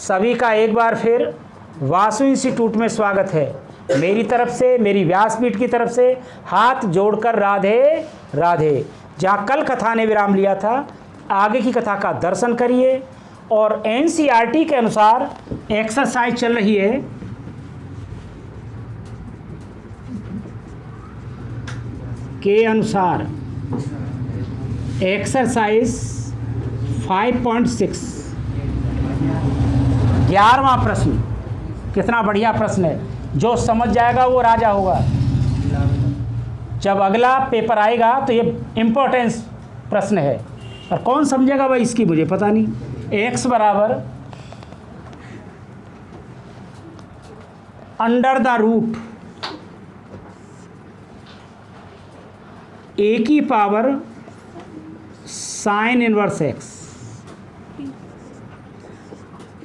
सभी का एक बार फिर वासु इंस्टीट्यूट में स्वागत है। मेरी तरफ से, मेरी व्यासपीठ की तरफ से हाथ जोड़कर राधे राधे। जहाँ कल कथा ने विराम लिया था, आगे की कथा का दर्शन करिए। और एनसीईआरटी के अनुसार एक्सरसाइज चल रही है के अनुसार एक्सरसाइज 5.6 11वां प्रश्न। कितना बढ़िया प्रश्न है, जो समझ जाएगा वो राजा होगा। जब अगला पेपर आएगा तो ये इम्पोर्टेंस प्रश्न है, और कौन समझेगा भाई इसकी मुझे पता नहीं। x बराबर अंडर द रूट a की power sine inverse x,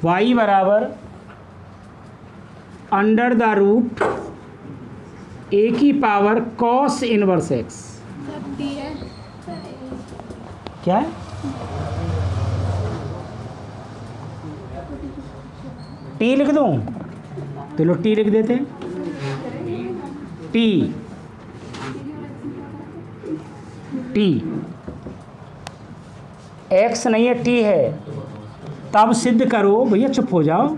y बराबर अंडर द रूट a की पावर कॉस इनवर्स x। क्या है? टी लिख दूं? तो लो टी लिख देते हैं। टी टी एक्स नहीं है, टी है। तब सिद्ध करो भैया, चुप हो जाओ।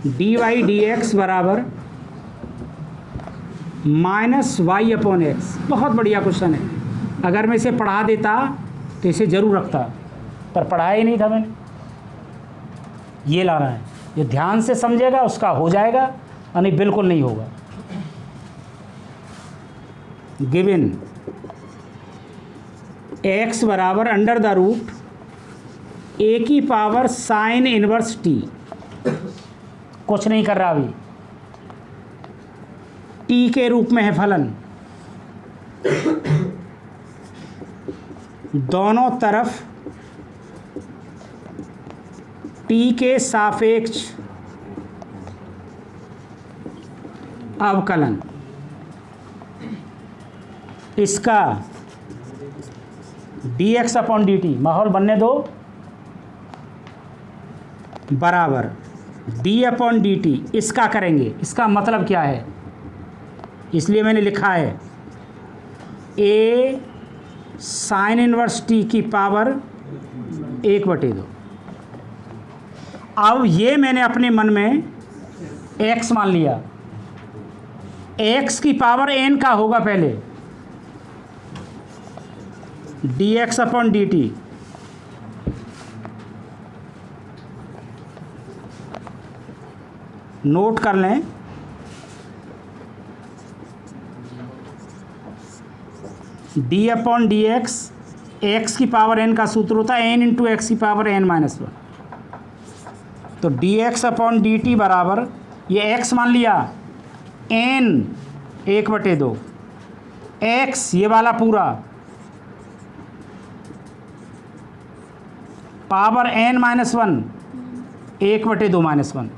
डी वाई डी एक्स बराबर माइनस वाई अपॉन एक्स। बहुत बढ़िया क्वेश्चन है। अगर मैं इसे पढ़ा देता तो इसे जरूर रखता, पर पढ़ाया ही नहीं था मैंने। ये लाना है, ये ध्यान से समझेगा उसका हो जाएगा, और नहीं बिल्कुल नहीं होगा। गिवन x बराबर अंडर द रूट a की पावर साइन इनवर्स t। कुछ नहीं कर रहा अभी, t के रूप में है फलन। दोनों तरफ t के सापेक्ष अवकलन। इसका dx अपॉन dt, माहौल बनने दो, बराबर d अपॉन dt। इसका करेंगे, इसका मतलब क्या है, इसलिए मैंने लिखा है a साइन इनवर्स t की पावर 1/2। अब ये मैंने अपने मन में x मान लिया। x की पावर n का होगा पहले, dx अपॉन dt। नोट कर लें, d अपॉन डी एक्स की पावर n का सूत्र होता है n इंटू एक्स की पावर n-1। तो dx अपॉन dt बराबर, ये x मान लिया, n 1/2, x ये वाला पूरा पावर n-1 1/2 -1।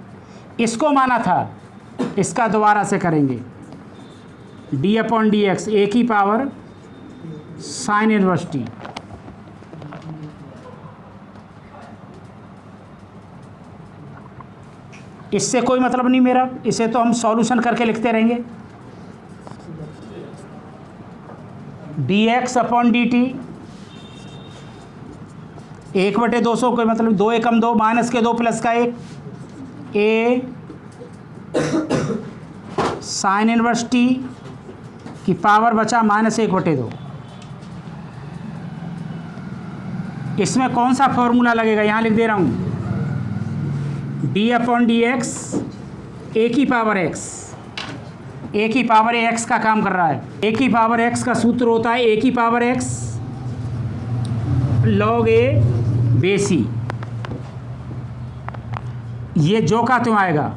इसको माना था, इसका दोबारा से करेंगे। d अपॉन डी एक्स ए की पावर साइन इनवर्स t। इससे कोई मतलब नहीं मेरा, इसे तो हम सॉल्यूशन करके लिखते रहेंगे। dx अपॉन dt 1/200, कोई मतलब 2 एकम 2, माइनस के 2 प्लस का 1, a साइन इनवर्स t की पावर बचा -1/2। इसमें कौन सा फॉर्मूला लगेगा, यहाँ लिख दे रहा हूँ। d अपॉन डी एक्स ए की पावर x, ए की पावर x का काम कर रहा है। ए की पावर x का सूत्र होता है a की पावर x log a बेसी। ये जो का त्यों आएगा,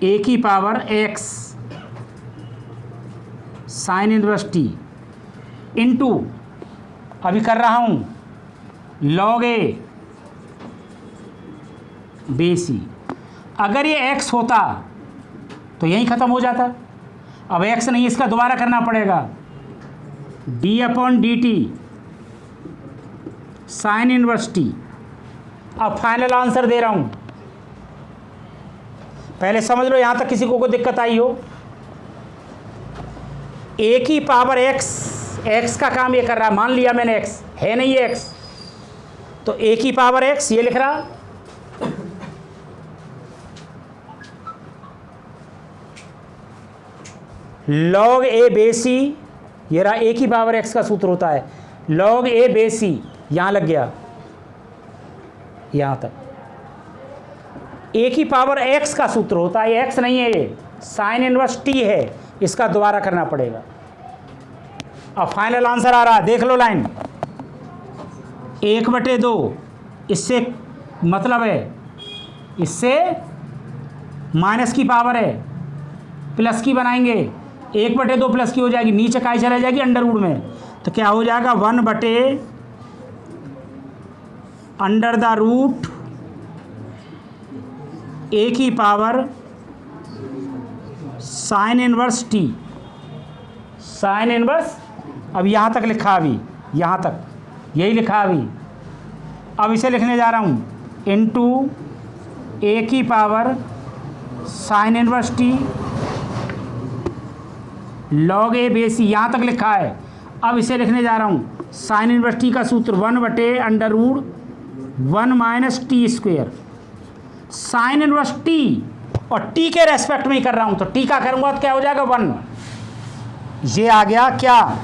a की power x sine inverse t into, अभी कर रहा हूं, log a बेसी। अगर ये x होता तो यहीं ख़त्म हो जाता। अब x नहीं, इसका दोबारा करना पड़ेगा, d/dt साइन इनवर्स t। अब फाइनल आंसर दे रहा हूँ, पहले समझ लो यहाँ तक किसी को कोई दिक्कत आई हो। a की पावर x का काम ये कर रहा है, मान लिया मैंने x है नहीं ये x, तो a की पावर x ये लिख रहा, log a बेसी, ये रहा a की पावर x का सूत्र होता है log a बेसी, यहाँ लग गया यहाँ तक। a की पावर x का सूत्र होता है, x नहीं है ये, साइन इनवर्स t है, इसका दोबारा करना पड़ेगा। अब फाइनल आंसर आ रहा, देख लो लाइन, 1/2, इससे मतलब है, इससे माइनस की पावर है, प्लस की बनाएंगे, 1/2 प्लस की हो जाएगी, नीचे काई चला जाएगी अंडर रूट में, तो क्या हो जाएगा 1/√, a की power sine inverse t, sine inverse. अब यहाँ तक लिखा, अभी यहाँ तक यही लिखा अभी। अब इसे लिखने जा रहा हूँ इनटू a की power sine inverse t log a बेसी, यहाँ तक लिखा है। अब इसे लिखने जा रहा हूँ, साइन इनवर्स t का सूत्र 1/√1 minus T square, sine inverse t और t के रेस्पेक्ट में ही कर रहा हूँ, तो t का करूँगा तो क्या हो जाएगा 1, ये आ गया क्या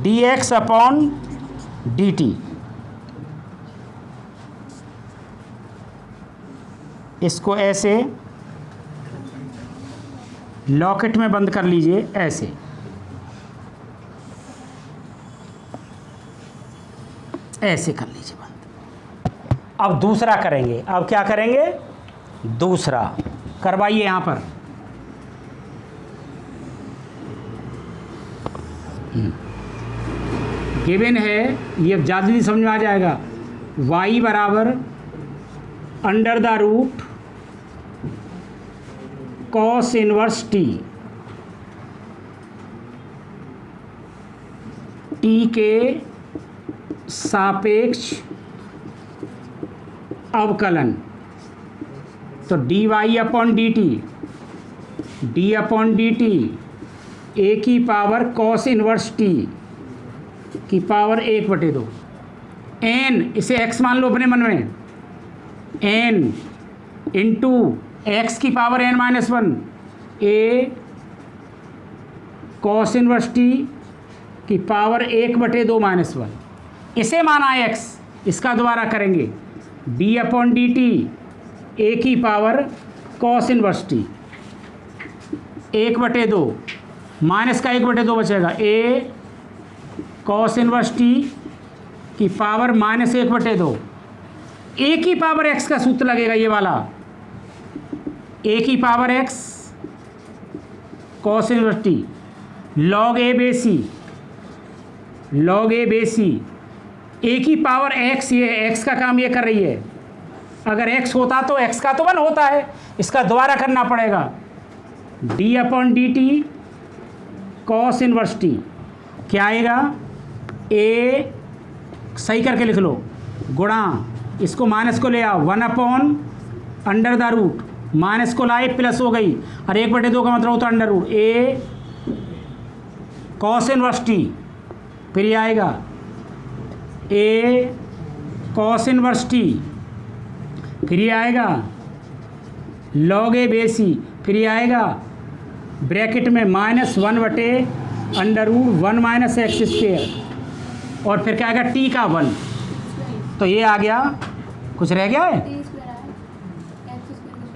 dx/dt। इसको ऐसे लॉकेट में बंद कर लीजिए, ऐसे ऐसे कर लीजिए बंद। अब दूसरा करेंगे, अब क्या करेंगे, दूसरा करवाइए यहाँ पर। गिवन है, ये ज़्यादा नहीं समझ में आ जाएगा, y बराबर √, cos इनवर्स t, t के सापेक्ष अवकलन, तो dy/dt a की पावर cos इनवर्स t की पावर 1/2, n इसे x मान लो अपने मन में, n इंटू x की power n-1 a cos inverse t की पावर 1/2 -1, इसे माना है x, इसका दोबारा करेंगे d/dt a की power cos inverse t 1/2 minus का 1/2 बचेगा, a cos इनवर्स t की पावर -1/2, a की पावर x का सूत्र लगेगा ये वाला, a की power x cos inverse t log a बेसी a की पावर x, ये x का काम ये कर रही है, अगर x होता तो x का तो 1 होता है, इसका दोबारा करना पड़ेगा d/dt cos इनवर्स t, क्या आएगा, a सही करके लिख लो, गुणा इसको माइनस को ले आओ 1/√, माइनस को लाए प्लस हो गई, और 1/2 का मतलब होता है √, a cos इनवर्स t, फिर ये आएगा a cos इनवर्स t, फिर ये आएगा log a बेसी, फिर ये आएगा ब्रैकेट में -1/√1 माइनस एक्स स्क्वेयर, और फिर क्या आएगा t का 1, तो ये आ गया, कुछ रह गया है,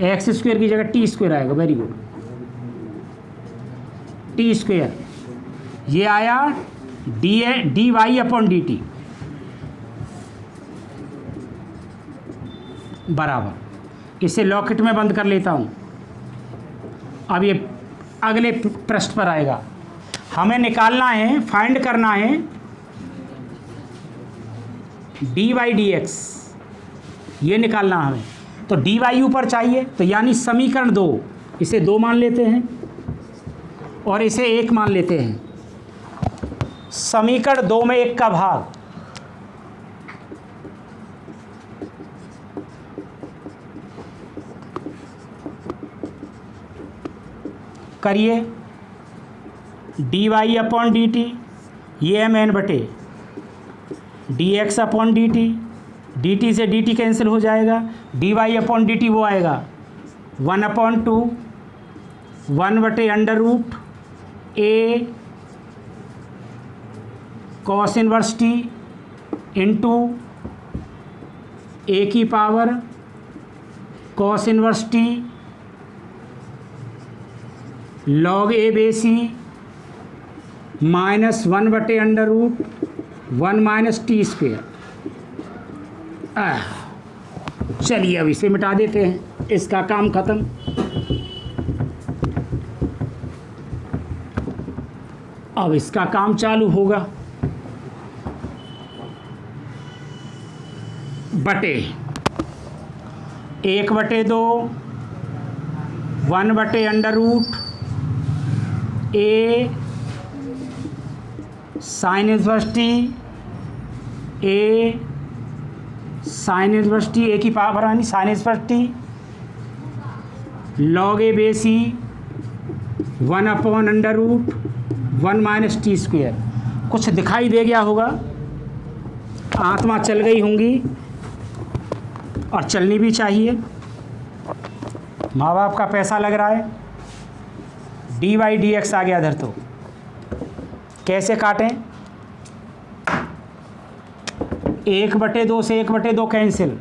एक्स स्क्वेयर की जगह टी स्क्वेयर आएगा, वेरी गुड, टी स्क्वेयर, ये आया dy/dt बराबर, इसे लॉकेट में बंद कर लेता हूँ। अब ये अगले पृष्ठ पर आएगा, हमें निकालना है, फाइंड करना है dy/dx, ये निकालना हमें, तो dy ऊपर चाहिए, तो यानी समीकरण 2 इसे 2 मान लेते हैं और इसे 1 मान लेते हैं। समीकरण 2 में 1 का भाग, करिए। D Y upon D t, ये है मेन बटे d x upon D t, d t से डी टी कैंसिल हो जाएगा, d Y upon D t वो आएगा 1/2 1/√, a cos inverse t into a की power cos inverse t log a बेसी -1/√1 - t²। चलिए अब इसे मिटा देते हैं, इसका काम खत्म। अब इसका काम चालू होगा। बटे 1/2 1/√, ए sine inverse T, A sine inverse T, A की पावर यानी sine inverse t log a बेसी 1/√1 - t²। कुछ दिखाई दे गया होगा, आत्मा चल गई होंगी और चलनी भी चाहिए। माँ बाप का पैसा लग रहा है। डी वाई डी एक्स आ गया इधर, तो कैसे काटें? 1/2 से 1/2 कैंसिल,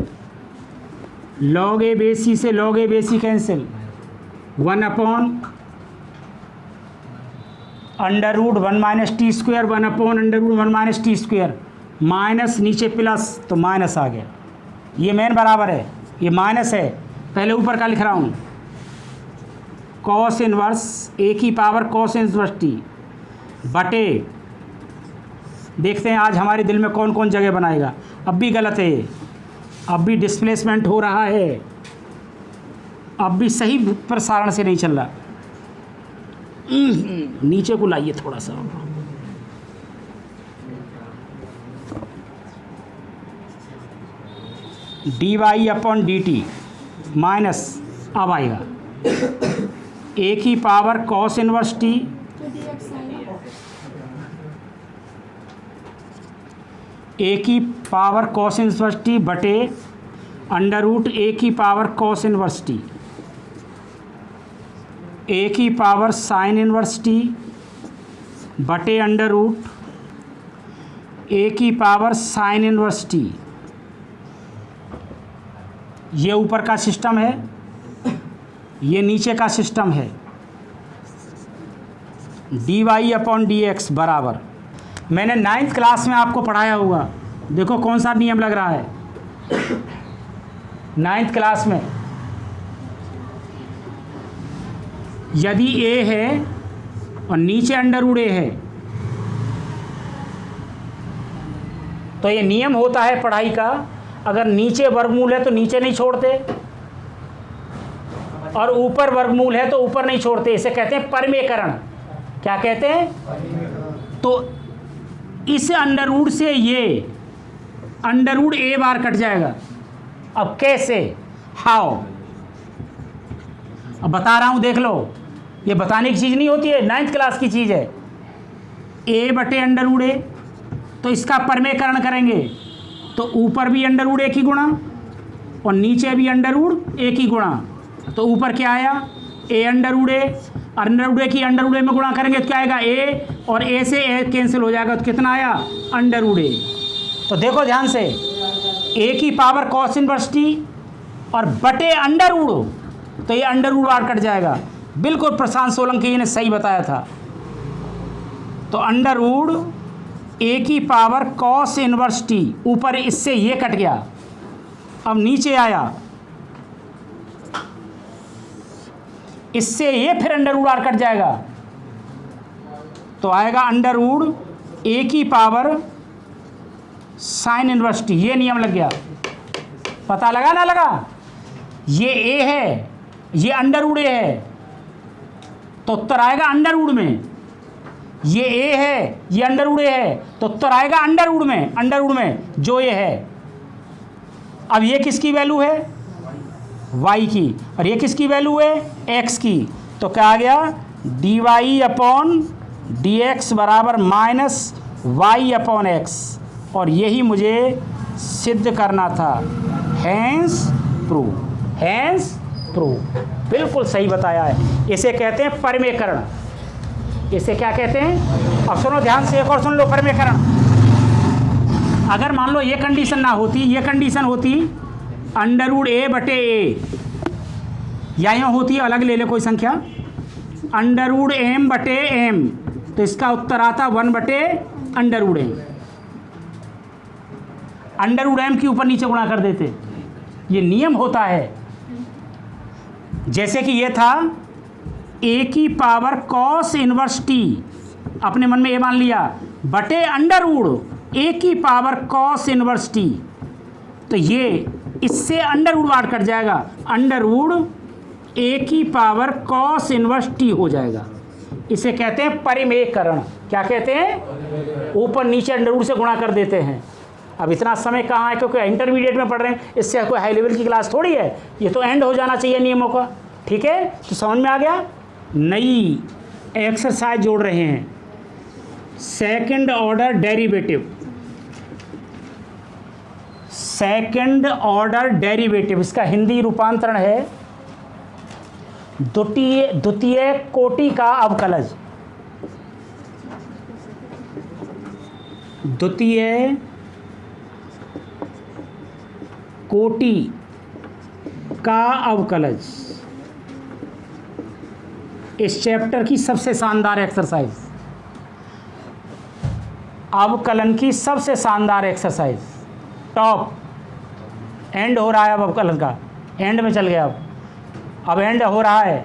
लॉग ए बेसी से लॉग ए बेसी कैंसिल, 1/√1 - t², 1/√1 - t², माइनस नीचे प्लस तो माइनस आ गया। ये मेन बराबर है, ये माइनस है, पहले ऊपर का लिख रहा हूँ। कॉस इनवर्स ए की पावर कॉस इनवर्स टी बटे, देखते हैं आज हमारे दिल में कौन कौन जगह बनाएगा। अब भी गलत है, अब भी डिस्प्लेसमेंट हो रहा है, अब भी सही प्रसारण से नहीं चल रहा। नीचे को लाइए थोड़ा सा। D Y upon D T minus, अब आएगा ए की power cos inverse T A की पावर कॉस इनवर्स टी बटे √ ए की power cos inverse T, A की पावर साइन इनवर्स टी बटे √ ए की पावर साइन इनवर्स टी। ये ऊपर का सिस्टम है, ये नीचे का सिस्टम है। D Y upon D X बराबर, मैंने 9th क्लास में आपको पढ़ाया होगा। देखो कौन सा नियम लग रहा है 9th क्लास में। यदि ए है और नीचे √ ए है तो ये नियम होता है पढ़ाई का, अगर नीचे वर्गमूल है तो नीचे नहीं छोड़ते और ऊपर वर्गमूल है तो ऊपर नहीं छोड़ते। इसे कहते हैं परमेकरण। क्या कहते हैं? तो इस √ से ये √a बार कट जाएगा। अब कैसे, हाउ? अब बता रहा हूँ, देख लो, ये बताने की चीज़ नहीं होती है, 9th क्लास की चीज़ है। a बटे √a, तो इसका परमेकरण करेंगे तो ऊपर भी √a की गुणा और नीचे भी √a की गुणा। तो ऊपर क्या आया? a √a की √a में गुणा करेंगे तो क्या आएगा? a, और a से a कैंसिल हो जाएगा तो कितना आया? √a। तो देखो ध्यान से, a की पावर कॉस इनवर्स टी और बटे √, तो ये √ बार कट जाएगा। बिल्कुल प्रशांत सोलंकी ने सही बताया था। तो √ a की पावर कॉस इनवर्स टी, ऊपर इससे ये कट गया। अब नीचे आया, इससे ये फिर √ बार कट जाएगा तो आएगा √ a की पावर साइन इनवर्स टी। ये नियम लग गया, पता लगा ना लगा? ये a है, ये √a है, तो उत्तर आएगा अंडरवुड में। ये ए है, ये अंडरवुड ए है, तो उत्तर आएगा अंडरवुड में, अंडरवुड में जो ये है। अब ये किसकी वैल्यू है? y की, और ये किसकी वैल्यू है? x की। तो क्या आ गया? dy अपॉन dx बराबर माइनस y अपॉन x, और यही मुझे सिद्ध करना था। Hence prove, hence prove. बिल्कुल सही बताया है। इसे कहते हैं परिमेयकरण। इसे क्या कहते हैं? अब सुनो ध्यान से, एक और सुन लो। परिमेयकरण, अगर मान लो ये कंडीशन ना होती, ये कंडीशन होती अंडरवुड ए बटे ए, या यूँ होती, अलग ले ले कोई संख्या, अंडरवुड एम बटे एम, तो इसका उत्तर आता 1 बटे अंडरवुड एम। अंडरवुड एम के ऊपर नीचे गुणा कर देते, ये नियम होता है। जैसे कि ये था ए की पावर कॉस इनवर्स टी, अपने मन में ये मान लिया, बटे अंडरवुड ए की पावर कॉस इनवर्स टी, तो ये इससे अंडरवुड बाहर कट जाएगा, अंडरवुड ए की पावर कॉस इनवर्स टी हो जाएगा। इसे कहते हैं परिमेयकरण। क्या कहते हैं? ऊपर नीचे अंडरवुड से गुणा कर देते हैं। अब इतना समय कहाँ है, क्योंकि इंटरमीडिएट में पढ़ रहे हैं, इससे कोई हाई लेवल की क्लास थोड़ी है, ये तो एंड हो जाना चाहिए नियमों का। ठीक है, तो समझ में आ गया। नई एक्सरसाइज जोड़ रहे हैं, second order derivative, second order derivative, इसका हिंदी रूपांतरण है द्वितीय कोटि का अवकलज। द्वितीय कोटि का अवकलज, इस चैप्टर की सबसे शानदार एक्सरसाइज, अवकलन की सबसे शानदार एक्सरसाइज, टॉप। एंड हो रहा है अब अवकलन का, एंड में चल गया। अब एंड हो रहा है,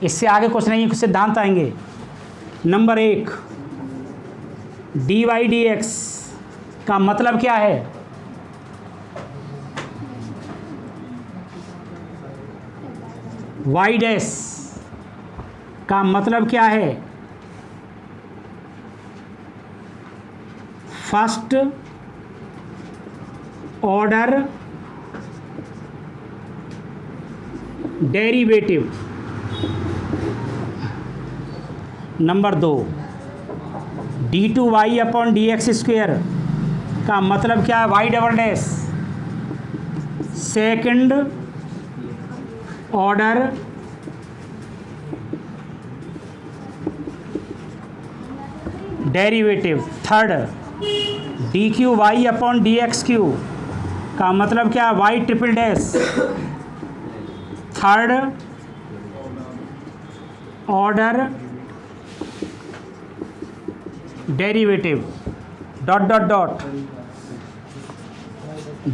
इससे आगे कुछ नहीं, कुछ सिद्धांत आएंगे। नंबर 1, dy dx का मतलब क्या है? y डैश का मतलब क्या है? First order derivative. Number 2, d2y upon dx square का मतलब क्या है? y double dash second order derivative. Third, dqy upon dxq का मतलब क्या है? y triple dash third order derivative, dot dot dot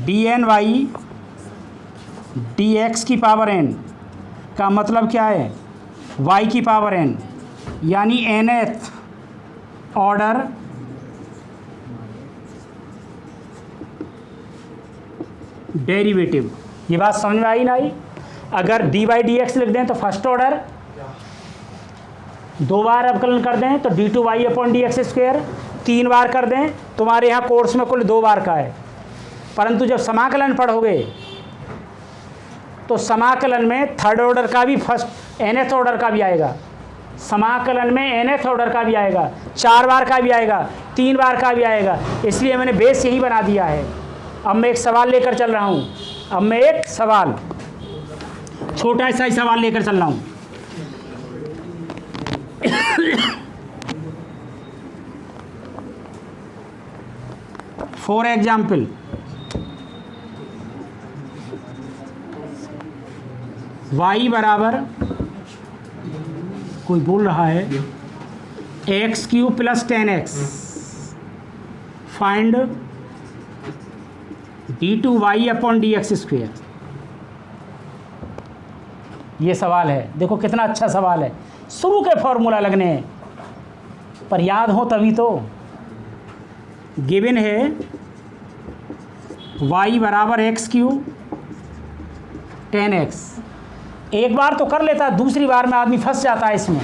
dny dx की पावर n का मतलब क्या है? y की पावर n, यानी nth ऑर्डर डेरिवेटिव। ये बात समझ में आई ना आई? अगर dy dx लिख दें तो फर्स्ट ऑर्डर, 2 बार अवकलन कर दें तो d2y अपॉन dx स्क्वेयर, 3 बार कर दें, तुम्हारे यहाँ कोर्स में कुल 2 बार का है। परंतु जब समाकलन पढ़ोगे तो समाकलन में थर्ड ऑर्डर का भी, फर्स्ट nth ऑर्डर का भी आएगा, समाकलन में nth ऑर्डर का भी आएगा, 4 बार का भी आएगा, 3 बार का भी आएगा। इसलिए मैंने बेस यही बना दिया है। अब मैं एक सवाल लेकर चल रहा हूँ, अब मैं एक सवाल, छोटा सा ही सवाल लेकर चल रहा हूँ। फॉर एग्जाम्पल, y बराबर, कोई बोल रहा है, x³ plus 10x, find d2y upon dx square. ये सवाल है, देखो कितना अच्छा सवाल है। शुरू के फॉर्मूला लगने हैं, पर याद हो तभी तो। गिवन है y बराबर x³ 10x। एक बार तो कर लेता है, दूसरी बार में आदमी फंस जाता है इसमें।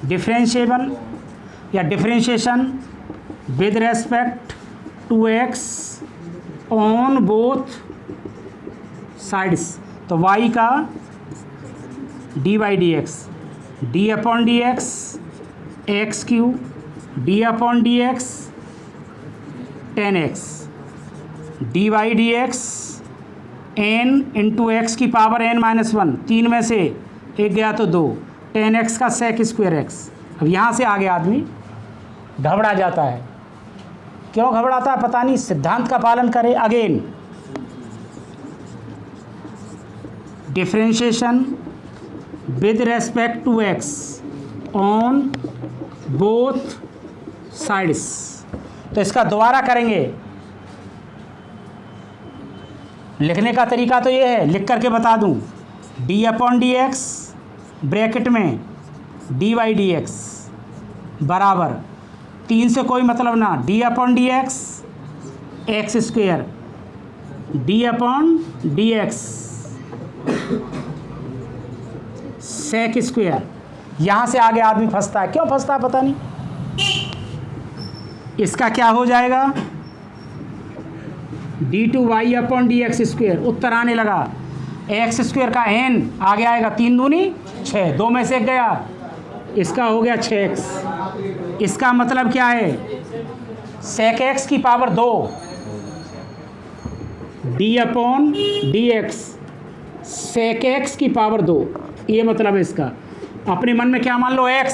डिफरेंशिएबल या differentiation with respect to X on both sides. तो y का D by D X, D upon D X X cube, D upon D X 10x, D by D X N into X की power n-1, 3 में से एक गया तो 2, 10x का sec square x. अब यहाँ से आगे आदमी घबरा जाता है। क्यों घबराता है पता नहीं, सिद्धांत का पालन करे। Again differentiation with respect to X on both sides. तो इसका दोबारा करेंगे। लिखने का तरीका तो ये है, लिख करके बता दूं, D upon D X bracket में डी बाई डी एक्स बराबर 3 से कोई मतलब ना, D upon D X X square, D upon D X sec square. यहाँ से आगे आदमी फंसता है। क्यों फंसता है पता नहीं। इसका क्या हो जाएगा, d two Y upon D x square. उत्तर आने लगा, एक्स स्क्वेयर का n आगे आएगा, 3 दूनी 6, 2 में से एक गया, इसका हो गया 6x। इसका मतलब क्या है, सेक एक्स की power 2 D upon D X sec X की पावर 2, ये मतलब है इसका। अपने मन में क्या मान लो, x,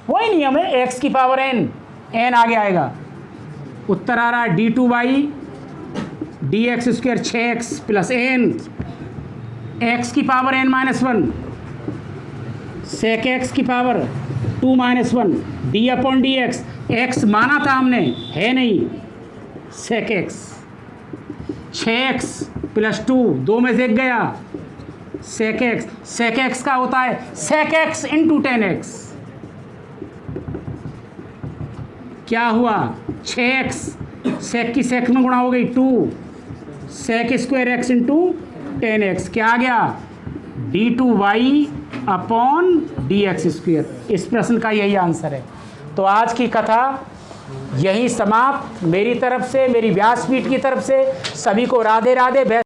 वही नियम है, x की पावर n आगे आएगा। उत्तर आ रहा है D two by D x square 6x plus n, x की पावर n-1 सेक एक्स की power 2-1 D upon D X. X माना था हमने, है नहीं, सेक एक्स 6x प्लस 2, 2 में से एक गया, सेक एक्स। सेक एक्स का होता है सेक एक्स इंटू 10x। क्या हुआ, 6x सेक की सेक में गुणा हो गई 2, sec square x into 10x। क्या आ गया, D two Y upon D X square. इस प्रश्न का यही आंसर है। तो आज की कथा यही समाप्त। मेरी तरफ से, मेरी व्यासपीठ की तरफ से सभी को राधे राधे।